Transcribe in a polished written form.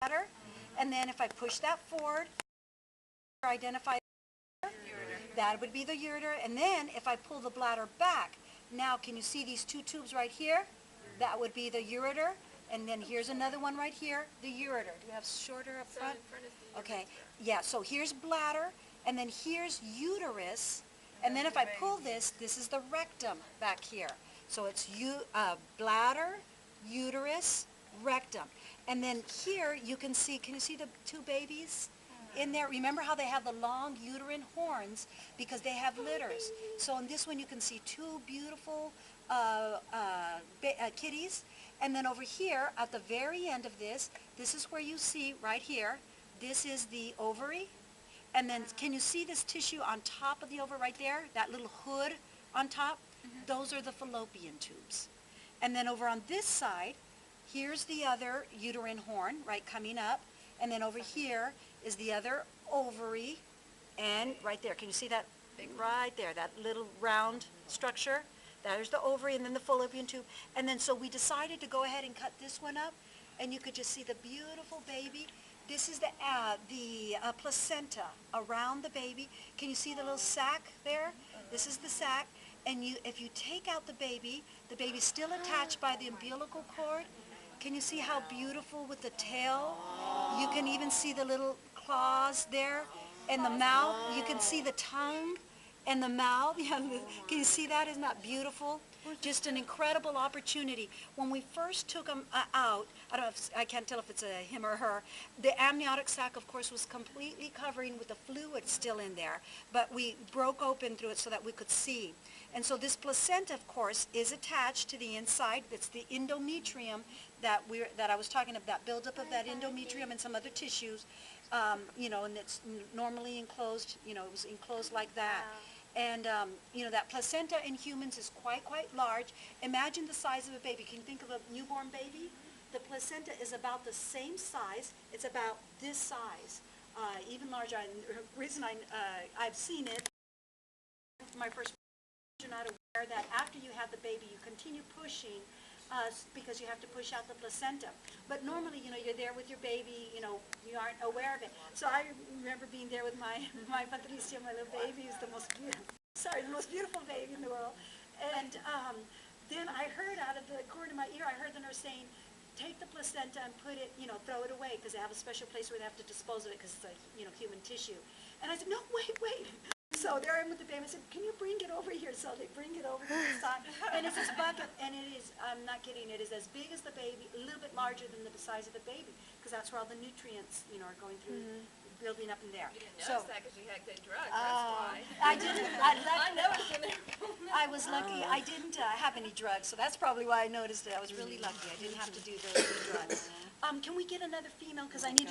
bladder, and then if I push that forward, identify that would be the ureter, and then if I pull the bladder back, now can you see these two tubes right here? That would be the ureter, and then here's another one right here, the ureter. Do we have shorter up front? Okay, yeah, so here's bladder, and then here's uterus, and then if I pull this, this is the rectum back here. So it's bladder, uterus, rectum. And then here you can you see the two babies in there? Remember how they have the long uterine horns because they have litters. So in this one you can see two beautiful kitties. And then over here at the very end of this, this is where you see right here, this is the ovary. And then can you see this tissue on top of the ovary right there? That little hood on top? Those are the fallopian tubes. And then over on this side, here's the other uterine horn, right, coming up. And then over here is the other ovary. And right there, can you see that? Right there, that little round structure. There's the ovary and then the fallopian tube. And then so we decided to go ahead and cut this one up. And you could just see the beautiful baby. This is the placenta around the baby. Can you see the little sac there? This is the sac. And if you take out the baby's still attached by the umbilical cord. Can you see how beautiful with the tail? You can even see the little claws there. And the mouth, you can see the tongue and the mouth. Can you see that? Isn't that beautiful? Just an incredible opportunity. When we first took them out, I can't tell if it's a him or her, the amniotic sac, of course, was completely covering with the fluid still in there, but we broke open through it so that we could see. And so this placenta, of course, is attached to the inside. It's the endometrium that I was talking about, that buildup of that endometrium and some other tissues, and it's normally enclosed, it was enclosed like that. And, that placenta in humans is quite large. Imagine the size of a baby. Can you think of a newborn baby? The placenta is about the same size. It's about this size, even larger. The reason I've seen it, my first you're not aware that after you have the baby, you continue pushing because you have to push out the placenta. But normally, you're there with your baby, you aren't aware of it. So I remember being there with my Patricia, my little baby, who's the most beautiful baby in the world. And then I heard out of the corner of my ear, I heard the nurse saying, take the placenta and put it, throw it away because they have a special place where they have to dispose of it because it's human tissue. And I said, no, wait. So there I am with the baby. I said, can you bring it over here? So they bring it over to the side. And it's this bucket, and it is, I'm not kidding, it is as big as the baby, a little bit larger than the size of the baby, because that's where all the nutrients, are going through, building up in there. You didn't notice that because you had good drugs, that's why. I didn't. I noticed in there. I was lucky. I didn't have any drugs, so that's probably why I noticed it. I was really lucky. I didn't have to do the drugs. Can we get another female, because I need